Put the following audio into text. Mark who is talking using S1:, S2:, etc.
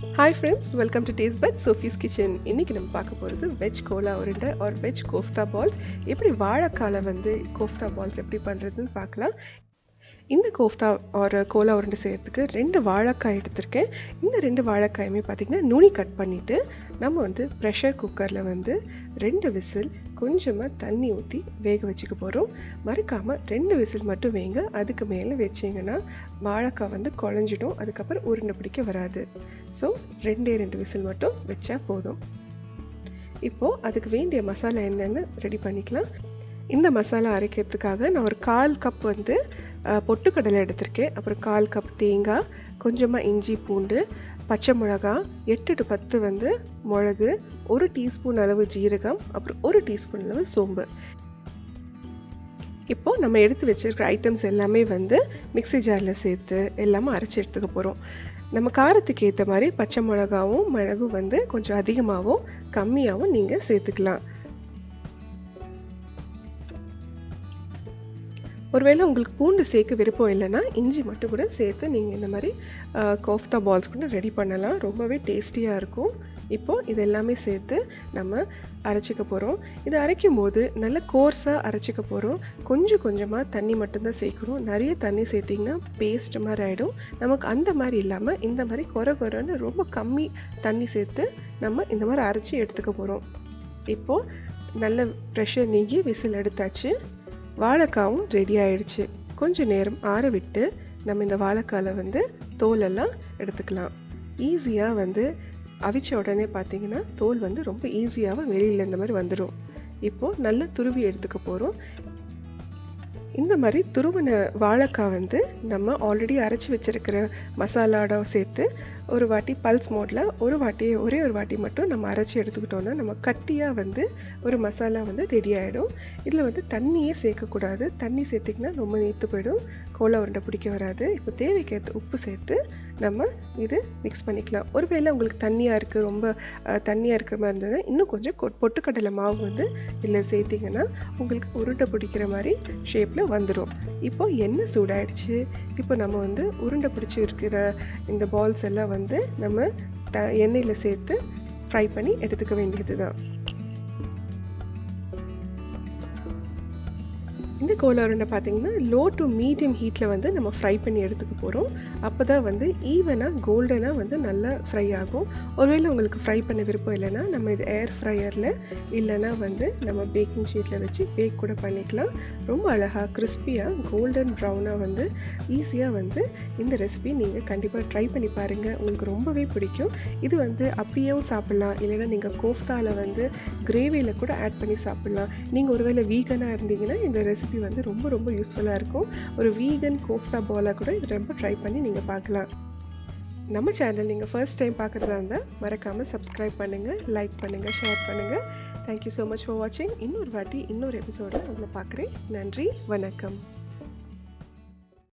S1: Hi friends, welcome to Taste Buds Sophie's Kitchen. இன்னைக்கு நம்ம பார்க்க போகிறது வெஜ் கோலா உருண்டை or வெஜ் கோஃப்தா பால்ஸ். எப்படி வாழைக்கால கோஃப்தா பால்ஸ் எப்படி பண்ணுறதுன்னு பார்க்கலாம். இந்த கோஃப்தா ஒரு கோலா உருண்டை செய்கிறதுக்கு 2 வாழைக்காய் எடுத்திருக்கேன். இந்த 2 வாழைக்காயுமே பார்த்திங்கன்னா நுனி கட் பண்ணிவிட்டு நம்ம ப்ரெஷர் குக்கரில் 2 விசில் கொஞ்சமாக தண்ணி ஊற்றி வேக வச்சுக்க போகிறோம். மறக்காமல் 2 விசில் மட்டும் வேங்க. அதுக்கு மேலே வச்சிங்கன்னா வாழைக்காய் குழஞ்சிடும். அதுக்கப்புறம் உருண்டை பிடிக்க வராது. ஸோ 2 விசில் மட்டும் வச்சா போதும். இப்போது அதுக்கு வேண்டிய மசாலா என்னென்னு ரெடி பண்ணிக்கலாம். இந்த மசாலா அரைக்கிறதுக்காக நான் ஒரு 1/4 கப் பொட்டுக்கடலை எடுத்திருக்கேன். அப்புறம் 1/4 கப் தேங்காய், கொஞ்சமாக இஞ்சி பூண்டு, பச்சை மிளகா, 8 to 10 மிளகு, 1 டீஸ்பூன் அளவு ஜீரகம், அப்புறம் 1 டீஸ்பூன் அளவு சோம்பு. இப்போது நம்ம எடுத்து வச்சிருக்கிற ஐட்டம்ஸ் எல்லாமே மிக்ஸி ஜாரில் சேர்த்து எல்லாமே அரைச்சி எடுத்துக்க போகிறோம். நம்ம காரத்துக்கு ஏற்ற மாதிரி பச்சை மிளகாவும் மிளகும் கொஞ்சம் அதிகமாகவும் கம்மியாகவும் நீங்கள் சேர்த்துக்கலாம். ஒருவேளை உங்களுக்கு பூண்டு சேர்க்க விருப்பம் இல்லைன்னா இஞ்சி மட்டும் கூட சேர்த்து நீங்கள் இந்த மாதிரி கோஃப்தா பால்ஸ் கூட ரெடி பண்ணலாம். ரொம்பவே டேஸ்டியாக இருக்கும். இப்போது இது எல்லாமே சேர்த்து நம்ம அரைச்சிக்க போகிறோம். இது அரைக்கும் போது நல்ல கோர்ஸாக அரைச்சிக்க போகிறோம். கொஞ்சம் கொஞ்சமாக தண்ணி மட்டும்தான் சேர்க்குறோம். நிறைய தண்ணி சேர்த்திங்கன்னா பேஸ்ட் மாதிரி ஆகிடும். நமக்கு அந்த மாதிரி இல்லாமல் இந்த மாதிரி கொரன்னு ரொம்ப கம்மி தண்ணி சேர்த்து நம்ம இந்த மாதிரி அரைச்சி எடுத்துக்க போகிறோம். இப்போது நல்ல ப்ரெஷர் நீங்கி விசில் எடுத்தாச்சு. வாழைக்காவும் ரெடி ஆயிடுச்சு. கொஞ்சம் நேரம் ஆற விட்டு நம்ம இந்த வாழைக்கால தோலெல்லாம் எடுத்துக்கலாம். ஈஸியாக அவிச்ச உடனே பார்த்தீங்கன்னா தோல் ரொம்ப ஈஸியாக வெளியில் இந்த மாதிரி வந்துடும். இப்போது நல்லா துருவி எடுத்துக்க போகிறோம். இந்த மாதிரி துருவின வாழைக்காய் நம்ம ஆல்ரெடி அரைச்சி வச்சுருக்கிற மசாலாவோட சேர்த்து ஒரு வாட்டி பல்ஸ் மோடில் ஒரே ஒரு வாட்டி மட்டும் நம்ம அரைச்சி எடுத்துக்கிட்டோன்னா நம்ம கட்டியாக ஒரு மசாலா ரெடி ஆகிடும். இதில் தண்ணியே சேர்க்கக்கூடாது. தண்ணி சேர்த்திங்கன்னா ரொம்ப நீத்து போயிடும். கோலா உருண்டை பிடிக்க வராது. இப்போ தேவைக்கேற்ற உப்பு சேர்த்து நம்ம இது மிக்ஸ் பண்ணிக்கலாம். ஒருவேளை உங்களுக்கு தண்ணியாக இருக்குது, ரொம்ப தண்ணியாக இருக்கிற மாதிரி இருந்ததுன்னா இன்னும் கொஞ்சம் பொட்டுக்கடலை மாவு இதில் சேர்த்திங்கன்னா உங்களுக்கு உருண்டை பிடிக்கிற மாதிரி ஷேப்பில் வந்துடும். இப்போ எண்ணெய் சூடாயிடுச்சு. இப்போ நம்ம உருண்டை பிடிச்சி இருக்கிற இந்த பால்ஸ் எல்லாம் நம்ம எண்ணெயில் சேர்த்து ஃப்ரை பண்ணி எடுத்துக்க வேண்டியது தான். இந்த கோலா உருண்டை பார்த்தீங்கன்னா லோ டு மீடியம் ஹீட்டில் நம்ம ஃப்ரை பண்ணி எடுத்துக்க போகிறோம். அப்போ தான் ஈவனாக கோல்டனாக நல்லா ஃப்ரை ஆகும். ஒருவேளை உங்களுக்கு ஃப்ரை பண்ண விருப்பம் இல்லைன்னா நம்ம இது ஏர் ஃப்ரையரில் இல்லைன்னா நம்ம பேக்கிங் ஷீட்டில் வச்சு பேக் கூட பண்ணிக்கலாம். ரொம்ப அழகாக கிறிஸ்பியாக கோல்டன் ப்ரௌனாக ஈஸியாக இந்த ரெசிபி நீங்கள் கண்டிப்பாக ட்ரை பண்ணி பாருங்கள். உங்களுக்கு ரொம்பவே பிடிக்கும். இது அப்படியேவும் சாப்பிட்லாம். இல்லைன்னா நீங்கள் கோஃப்தாவில் கிரேவியில் கூட ஆட் பண்ணி சாப்பிட்லாம். நீங்கள் ஒருவேளை வீகனாக இருந்தீங்கன்னா இந்த ரெசிபி ரொம்ப யூஸ்ஃபுல்லாக இருக்கும். ஒரு வீகன் கோஃப்தா பாலாக கூட இது ரொம்ப ட்ரை பண்ணி நீங்கள் பார்க்கலாம். நம்ம சேனல் நீங்கள் ஃபர்ஸ்ட் டைம் பார்க்குறதா இருந்தால் மறக்காமல் சப்ஸ்கிரைப் பண்ணுங்கள், லைக் பண்ணுங்கள், ஷேர் பண்ணுங்கள். தேங்க்யூ ஸோ மச் ஃபார் வாட்சிங். இன்னொரு வாட்டி இன்னொரு எபிசோடில் உங்களை பார்க்குறேன். நன்றி, வணக்கம்.